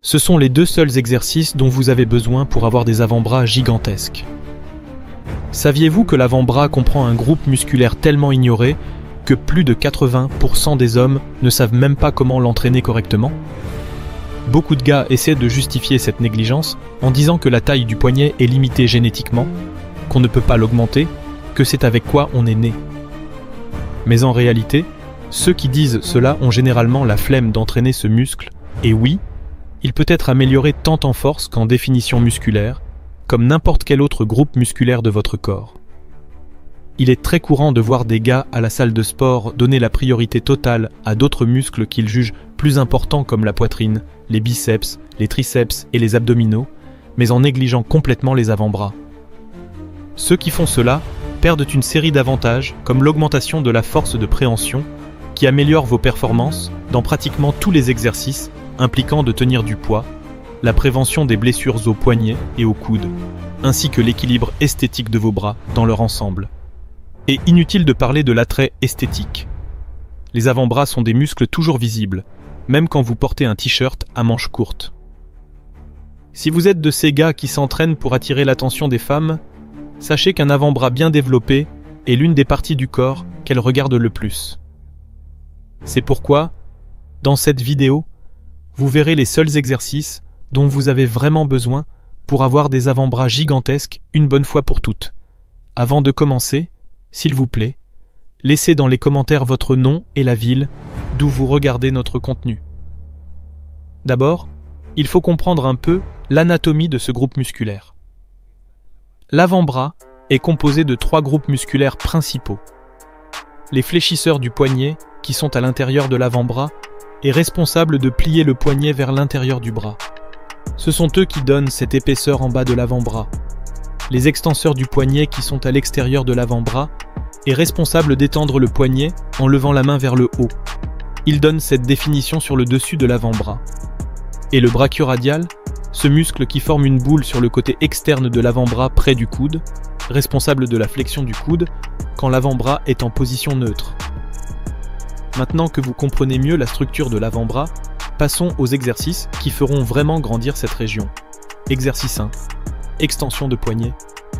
Ce sont les deux seuls exercices dont vous avez besoin pour avoir des avant-bras gigantesques. Saviez-vous que l'avant-bras comprend un groupe musculaire tellement ignoré que plus de 80% des hommes ne savent même pas comment l'entraîner correctement? Beaucoup de gars essaient de justifier cette négligence en disant que la taille du poignet est limitée génétiquement, qu'on ne peut pas l'augmenter, que c'est avec quoi on est né. Mais en réalité, ceux qui disent cela ont généralement la flemme d'entraîner ce muscle, et oui, il peut être amélioré tant en force qu'en définition musculaire, comme n'importe quel autre groupe musculaire de votre corps. Il est très courant de voir des gars à la salle de sport donner la priorité totale à d'autres muscles qu'ils jugent plus importants comme la poitrine, les biceps, les triceps et les abdominaux, mais en négligeant complètement les avant-bras. Ceux qui font cela perdent une série d'avantages comme l'augmentation de la force de préhension qui améliore vos performances dans pratiquement tous les exercices impliquant de tenir du poids, la prévention des blessures aux poignets et aux coudes, ainsi que l'équilibre esthétique de vos bras dans leur ensemble. Et inutile de parler de l'attrait esthétique. Les avant-bras sont des muscles toujours visibles, même quand vous portez un t-shirt à manches courtes. Si vous êtes de ces gars qui s'entraînent pour attirer l'attention des femmes, sachez qu'un avant-bras bien développé est l'une des parties du corps qu'elles regardent le plus. C'est pourquoi, dans cette vidéo, vous verrez les seuls exercices dont vous avez vraiment besoin pour avoir des avant-bras gigantesques une bonne fois pour toutes. Avant de commencer, s'il vous plaît, laissez dans les commentaires votre nom et la ville d'où vous regardez notre contenu. D'abord, il faut comprendre un peu l'anatomie de ce groupe musculaire. L'avant-bras est composé de 3 groupes musculaires principaux. Les fléchisseurs du poignet, qui sont à l'intérieur de l'avant-bras, est responsable de plier le poignet vers l'intérieur du bras. Ce sont eux qui donnent cette épaisseur en bas de l'avant-bras. Les extenseurs du poignet qui sont à l'extérieur de l'avant-bras est responsable d'étendre le poignet en levant la main vers le haut. Ils donnent cette définition sur le dessus de l'avant-bras. Et le brachioradial, ce muscle qui forme une boule sur le côté externe de l'avant-bras près du coude, responsable de la flexion du coude quand l'avant-bras est en position neutre. Maintenant que vous comprenez mieux la structure de l'avant-bras, passons aux exercices qui feront vraiment grandir cette région. Exercice 1. Extension de poignet.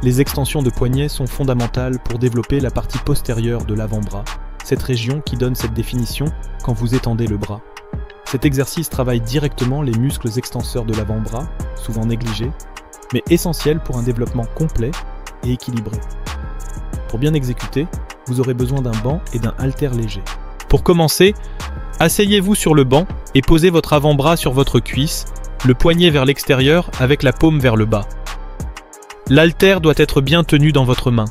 Les extensions de poignet sont fondamentales pour développer la partie postérieure de l'avant-bras, cette région qui donne cette définition quand vous étendez le bras. Cet exercice travaille directement les muscles extenseurs de l'avant-bras, souvent négligés, mais essentiels pour un développement complet et équilibré. Pour bien exécuter, vous aurez besoin d'un banc et d'un haltère léger. Pour commencer, asseyez-vous sur le banc et posez votre avant-bras sur votre cuisse, le poignet vers l'extérieur avec la paume vers le bas. L'haltère doit être bien tenu dans votre main.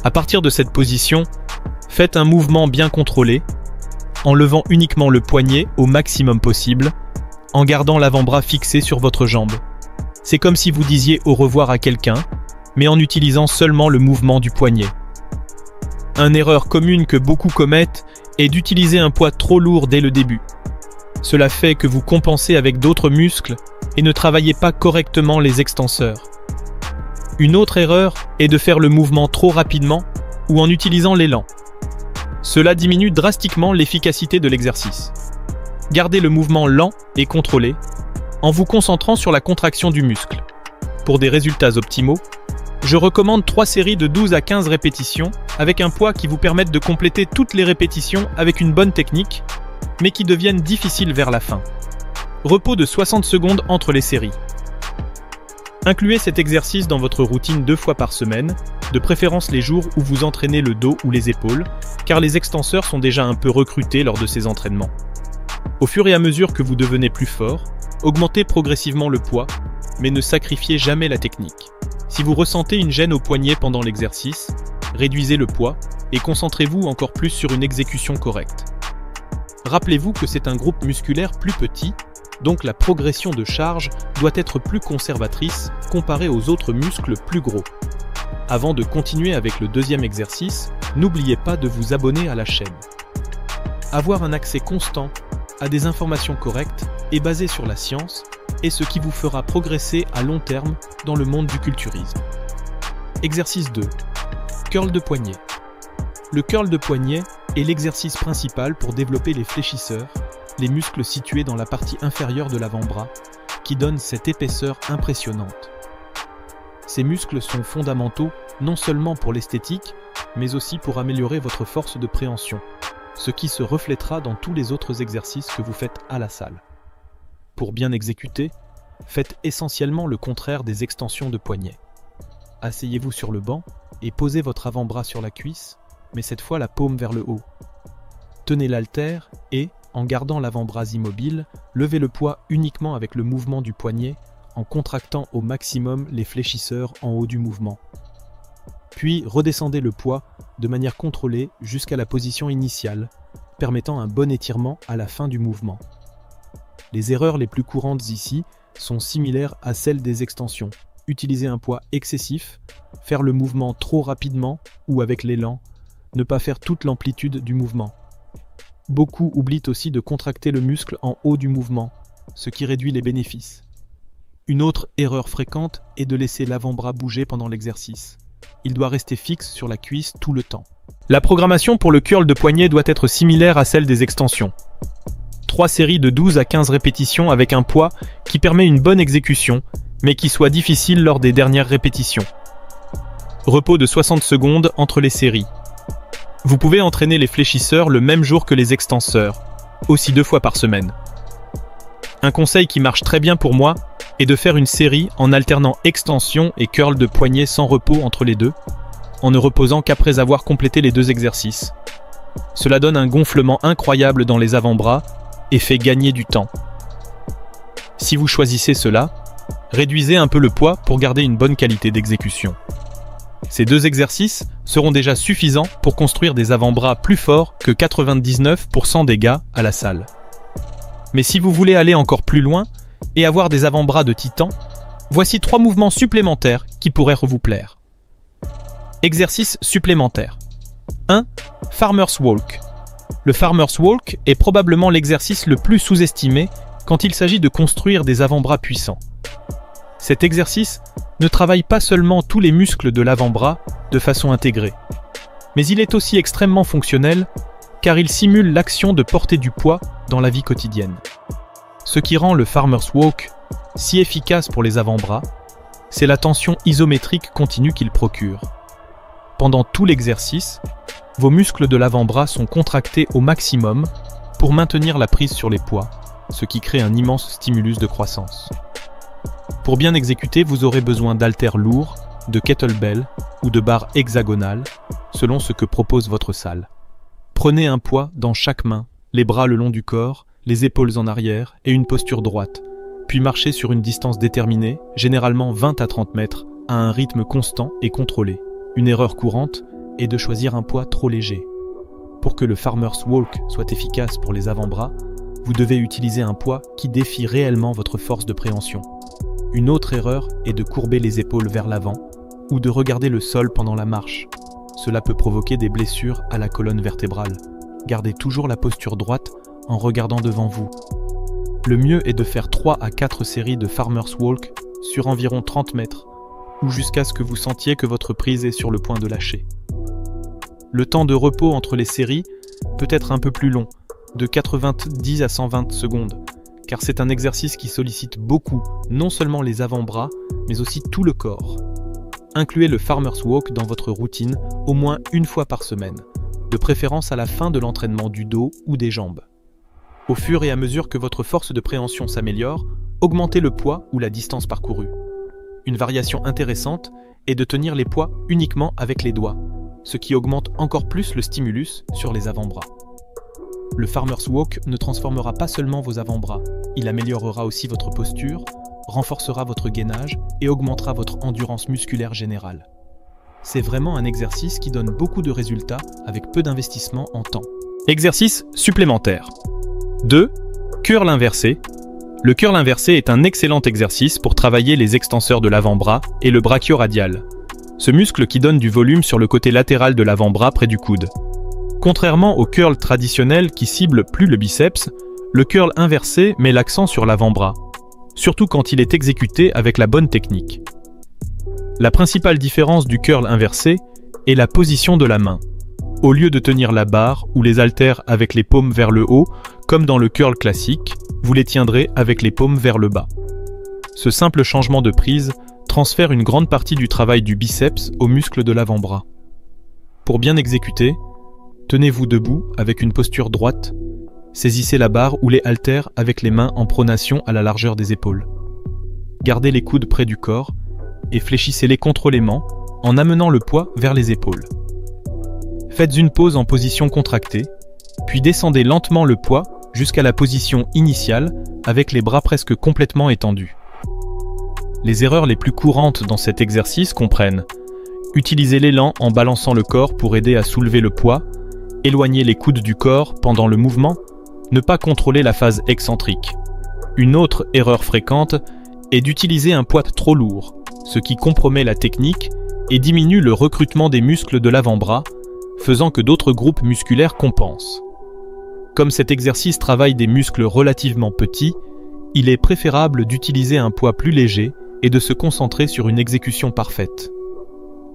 À partir de cette position, faites un mouvement bien contrôlé, en levant uniquement le poignet au maximum possible, en gardant l'avant-bras fixé sur votre jambe. C'est comme si vous disiez au revoir à quelqu'un, mais en utilisant seulement le mouvement du poignet. Une erreur commune que beaucoup commettent est d'utiliser un poids trop lourd dès le début. Cela fait que vous compensez avec d'autres muscles et ne travaillez pas correctement les extenseurs. Une autre erreur est de faire le mouvement trop rapidement ou en utilisant l'élan. Cela diminue drastiquement l'efficacité de l'exercice. Gardez le mouvement lent et contrôlé en vous concentrant sur la contraction du muscle. Pour des résultats optimaux, je recommande 3 séries de 12 à 15 répétitions avec un poids qui vous permette de compléter toutes les répétitions avec une bonne technique, mais qui deviennent difficiles vers la fin. Repos de 60 secondes entre les séries. Incluez cet exercice dans votre routine 2 fois par semaine, de préférence les jours où vous entraînez le dos ou les épaules, car les extenseurs sont déjà un peu recrutés lors de ces entraînements. Au fur et à mesure que vous devenez plus fort, augmentez progressivement le poids, mais ne sacrifiez jamais la technique. Si vous ressentez une gêne au poignet pendant l'exercice, réduisez le poids et concentrez-vous encore plus sur une exécution correcte. Rappelez-vous que c'est un groupe musculaire plus petit, donc la progression de charge doit être plus conservatrice comparée aux autres muscles plus gros. Avant de continuer avec le deuxième exercice, n'oubliez pas de vous abonner à la chaîne. Avoir un accès constant à des informations correctes et basées sur la science est ce qui vous fera progresser à long terme dans le monde du culturisme. Exercice 2. Curl de poignet. Le curl de poignet est l'exercice principal pour développer les fléchisseurs, les muscles situés dans la partie inférieure de l'avant-bras, qui donne cette épaisseur impressionnante. Ces muscles sont fondamentaux non seulement pour l'esthétique, mais aussi pour améliorer votre force de préhension, ce qui se reflètera dans tous les autres exercices que vous faites à la salle. Pour bien exécuter, faites essentiellement le contraire des extensions de poignets. Asseyez-vous sur le banc et posez votre avant-bras sur la cuisse, mais cette fois la paume vers le haut. Tenez l'haltère et, en gardant l'avant-bras immobile, levez le poids uniquement avec le mouvement du poignet en contractant au maximum les fléchisseurs en haut du mouvement. Puis redescendez le poids de manière contrôlée jusqu'à la position initiale, permettant un bon étirement à la fin du mouvement. Les erreurs les plus courantes ici sont similaires à celles des extensions. Utiliser un poids excessif, faire le mouvement trop rapidement ou avec l'élan, ne pas faire toute l'amplitude du mouvement. Beaucoup oublient aussi de contracter le muscle en haut du mouvement, ce qui réduit les bénéfices. Une autre erreur fréquente est de laisser l'avant-bras bouger pendant l'exercice. Il doit rester fixe sur la cuisse tout le temps. La programmation pour le curl de poignet doit être similaire à celle des extensions. 3 séries de 12 à 15 répétitions avec un poids qui permet une bonne exécution, mais qui soit difficile lors des dernières répétitions. Repos de 60 secondes entre les séries. Vous pouvez entraîner les fléchisseurs le même jour que les extenseurs, aussi 2 fois par semaine. Un conseil qui marche très bien pour moi est de faire une série en alternant extension et curl de poignet sans repos entre les deux, en ne reposant qu'après avoir complété les 2 exercices. Cela donne un gonflement incroyable dans les avant-bras et fait gagner du temps. Si vous choisissez cela, réduisez un peu le poids pour garder une bonne qualité d'exécution. Ces 2 exercices seront déjà suffisants pour construire des avant-bras plus forts que 99% des gars à la salle. Mais si vous voulez aller encore plus loin et avoir des avant-bras de titan, voici 3 mouvements supplémentaires qui pourraient vous plaire. Exercice supplémentaire. 1. Farmer's Walk. Le Farmer's Walk est probablement l'exercice le plus sous-estimé quand il s'agit de construire des avant-bras puissants. Cet exercice ne travaille pas seulement tous les muscles de l'avant-bras de façon intégrée, mais il est aussi extrêmement fonctionnel car il simule l'action de porter du poids dans la vie quotidienne. Ce qui rend le Farmer's Walk si efficace pour les avant-bras, c'est la tension isométrique continue qu'il procure. Pendant tout l'exercice, vos muscles de l'avant-bras sont contractés au maximum pour maintenir la prise sur les poids, ce qui crée un immense stimulus de croissance. Pour bien exécuter, vous aurez besoin d'haltères lourds, de kettlebell ou de barres hexagonales, selon ce que propose votre salle. Prenez un poids dans chaque main, les bras le long du corps, les épaules en arrière et une posture droite, puis marchez sur une distance déterminée, généralement 20 à 30 mètres, à un rythme constant et contrôlé. Une erreur courante est de choisir un poids trop léger. Pour que le Farmer's Walk soit efficace pour les avant-bras, vous devez utiliser un poids qui défie réellement votre force de préhension. Une autre erreur est de courber les épaules vers l'avant ou de regarder le sol pendant la marche. Cela peut provoquer des blessures à la colonne vertébrale. Gardez toujours la posture droite en regardant devant vous. Le mieux est de faire 3 à 4 séries de Farmer's Walk sur environ 30 mètres ou jusqu'à ce que vous sentiez que votre prise est sur le point de lâcher. Le temps de repos entre les séries peut être un peu plus long, de 90 à 120 secondes, car c'est un exercice qui sollicite beaucoup, non seulement les avant-bras, mais aussi tout le corps. Incluez le Farmer's Walk dans votre routine au moins une fois par semaine, de préférence à la fin de l'entraînement du dos ou des jambes. Au fur et à mesure que votre force de préhension s'améliore, augmentez le poids ou la distance parcourue. Une variation intéressante est de tenir les poids uniquement avec les doigts, ce qui augmente encore plus le stimulus sur les avant-bras. Le Farmer's Walk ne transformera pas seulement vos avant-bras, il améliorera aussi votre posture, renforcera votre gainage et augmentera votre endurance musculaire générale. C'est vraiment un exercice qui donne beaucoup de résultats avec peu d'investissement en temps. Exercice supplémentaire. 2. Curl inversé. Le curl inversé est un excellent exercice pour travailler les extenseurs de l'avant-bras et le brachioradial, ce muscle qui donne du volume sur le côté latéral de l'avant-bras près du coude. Contrairement au curl traditionnel qui cible plus le biceps, le curl inversé met l'accent sur l'avant-bras, surtout quand il est exécuté avec la bonne technique. La principale différence du curl inversé est la position de la main. Au lieu de tenir la barre ou les haltères avec les paumes vers le haut, comme dans le curl classique, vous les tiendrez avec les paumes vers le bas. Ce simple changement de prise transfère une grande partie du travail du biceps aux muscles de l'avant-bras. Pour bien exécuter, tenez-vous debout avec une posture droite, saisissez la barre ou les haltères avec les mains en pronation à la largeur des épaules. Gardez les coudes près du corps et fléchissez-les contrôlément en amenant le poids vers les épaules. Faites une pause en position contractée, puis descendez lentement le poids jusqu'à la position initiale avec les bras presque complètement étendus. Les erreurs les plus courantes dans cet exercice comprennent utiliser l'élan en balançant le corps pour aider à soulever le poids, éloigner les coudes du corps pendant le mouvement, ne pas contrôler la phase excentrique. Une autre erreur fréquente est d'utiliser un poids trop lourd, ce qui compromet la technique et diminue le recrutement des muscles de l'avant-bras, faisant que d'autres groupes musculaires compensent. Comme cet exercice travaille des muscles relativement petits, il est préférable d'utiliser un poids plus léger et de se concentrer sur une exécution parfaite.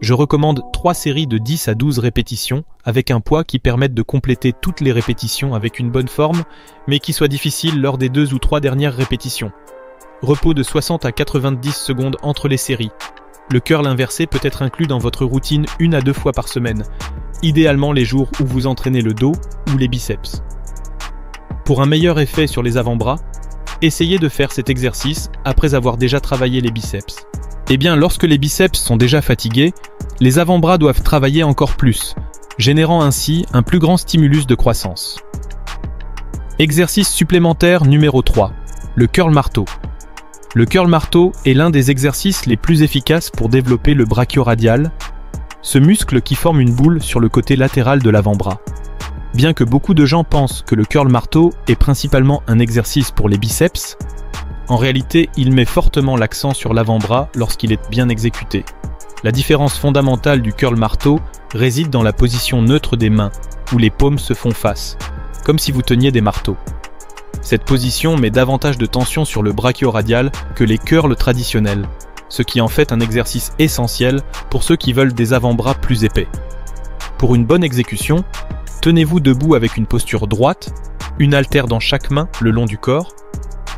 Je recommande 3 séries de 10 à 12 répétitions avec un poids qui permette de compléter toutes les répétitions avec une bonne forme, mais qui soit difficile lors des 2 ou 3 dernières répétitions. Repos de 60 à 90 secondes entre les séries. Le curl inversé peut être inclus dans votre routine 1 à 2 fois par semaine, idéalement les jours où vous entraînez le dos ou les biceps. Pour un meilleur effet sur les avant-bras, essayez de faire cet exercice après avoir déjà travaillé les biceps. Eh bien, lorsque les biceps sont déjà fatigués, les avant-bras doivent travailler encore plus, générant ainsi un plus grand stimulus de croissance. Exercice supplémentaire numéro 3, le curl marteau. Le curl marteau est l'un des exercices les plus efficaces pour développer le brachioradial, ce muscle qui forme une boule sur le côté latéral de l'avant-bras. Bien que beaucoup de gens pensent que le curl marteau est principalement un exercice pour les biceps, en réalité, il met fortement l'accent sur l'avant-bras lorsqu'il est bien exécuté. La différence fondamentale du curl marteau réside dans la position neutre des mains, où les paumes se font face, comme si vous teniez des marteaux. Cette position met davantage de tension sur le brachioradial que les curls traditionnels, ce qui en fait un exercice essentiel pour ceux qui veulent des avant-bras plus épais. Pour une bonne exécution, tenez-vous debout avec une posture droite, une haltère dans chaque main le long du corps,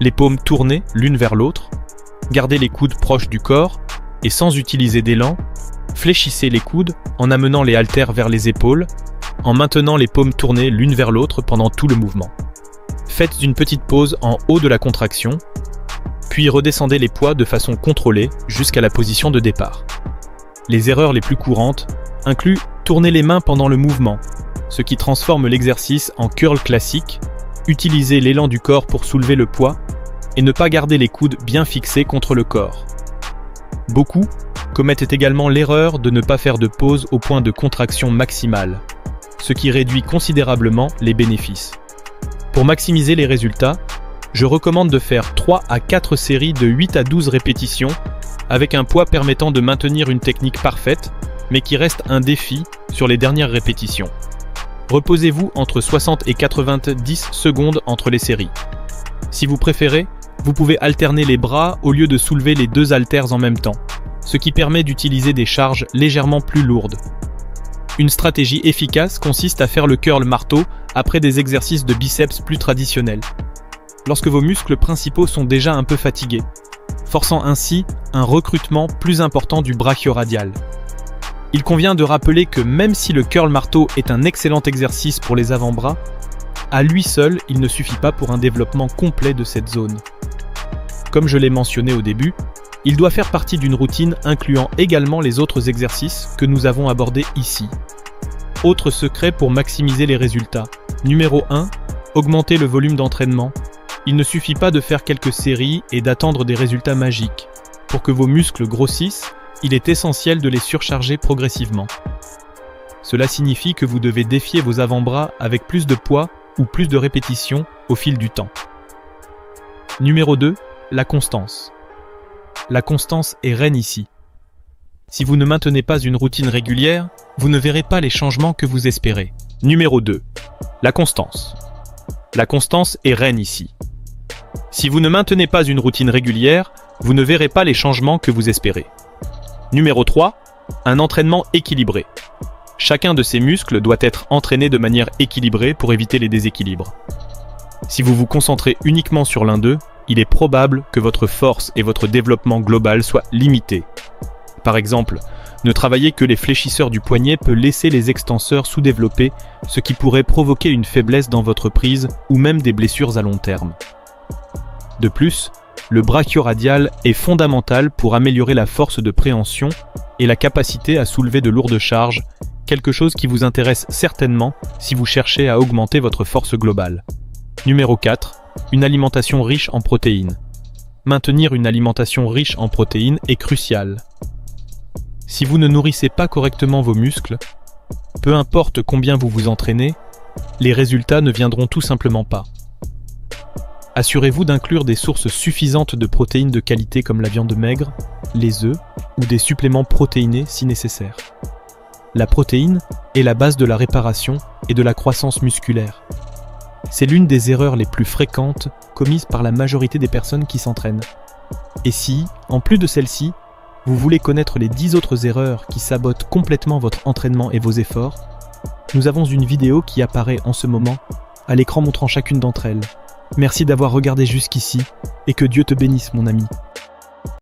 les paumes tournées l'une vers l'autre, gardez les coudes proches du corps et sans utiliser d'élan, fléchissez les coudes en amenant les haltères vers les épaules, en maintenant les paumes tournées l'une vers l'autre pendant tout le mouvement. Faites une petite pause en haut de la contraction, puis redescendez les poids de façon contrôlée jusqu'à la position de départ. Les erreurs les plus courantes incluent tourner les mains pendant le mouvement, ce qui transforme l'exercice en curl classique, utiliser l'élan du corps pour soulever le poids et ne pas garder les coudes bien fixés contre le corps. Beaucoup commettent également l'erreur de ne pas faire de pause au point de contraction maximale, ce qui réduit considérablement les bénéfices. Pour maximiser les résultats, je recommande de faire 3 à 4 séries de 8 à 12 répétitions avec un poids permettant de maintenir une technique parfaite, mais qui reste un défi sur les dernières répétitions. Reposez-vous entre 60 et 90 secondes entre les séries. Si vous préférez, vous pouvez alterner les bras au lieu de soulever les 2 haltères en même temps, ce qui permet d'utiliser des charges légèrement plus lourdes. Une stratégie efficace consiste à faire le curl marteau après des exercices de biceps plus traditionnels, lorsque vos muscles principaux sont déjà un peu fatigués, forçant ainsi un recrutement plus important du brachioradial. Il convient de rappeler que même si le curl marteau est un excellent exercice pour les avant-bras, à lui seul, il ne suffit pas pour un développement complet de cette zone. Comme je l'ai mentionné au début, il doit faire partie d'une routine incluant également les autres exercices que nous avons abordés ici. Autre secret pour maximiser les résultats. Numéro 1. Augmenter le volume d'entraînement. Il ne suffit pas de faire quelques séries et d'attendre des résultats magiques. Pour que vos muscles grossissent, il est essentiel de les surcharger progressivement. Cela signifie que vous devez défier vos avant-bras avec plus de poids ou plus de répétitions au fil du temps. Numéro 2. La constance. La constance est reine ici. Si vous ne maintenez pas une routine régulière, vous ne verrez pas les changements que vous espérez. Numéro 2. La constance. La constance est reine ici. Si vous ne maintenez pas une routine régulière, vous ne verrez pas les changements que vous espérez. Numéro 3. Un entraînement équilibré. Chacun de ces muscles doit être entraîné de manière équilibrée pour éviter les déséquilibres. Si vous vous concentrez uniquement sur l'un d'eux, il est probable que votre force et votre développement global soient limités. Par exemple, ne travailler que les fléchisseurs du poignet peut laisser les extenseurs sous-développés, ce qui pourrait provoquer une faiblesse dans votre prise ou même des blessures à long terme. De plus, le brachioradial est fondamental pour améliorer la force de préhension et la capacité à soulever de lourdes charges, quelque chose qui vous intéresse certainement si vous cherchez à augmenter votre force globale. Numéro 4. Une alimentation riche en protéines. Maintenir une alimentation riche en protéines est crucial. Si vous ne nourrissez pas correctement vos muscles, peu importe combien vous vous entraînez, les résultats ne viendront tout simplement pas. Assurez-vous d'inclure des sources suffisantes de protéines de qualité comme la viande maigre, les œufs ou des suppléments protéinés si nécessaire. La protéine est la base de la réparation et de la croissance musculaire. C'est l'une des erreurs les plus fréquentes commises par la majorité des personnes qui s'entraînent. Et si, en plus de celle-ci, vous voulez connaître les 10 autres erreurs qui sabotent complètement votre entraînement et vos efforts, nous avons une vidéo qui apparaît en ce moment à l'écran montrant chacune d'entre elles. Merci d'avoir regardé jusqu'ici et que Dieu te bénisse mon ami.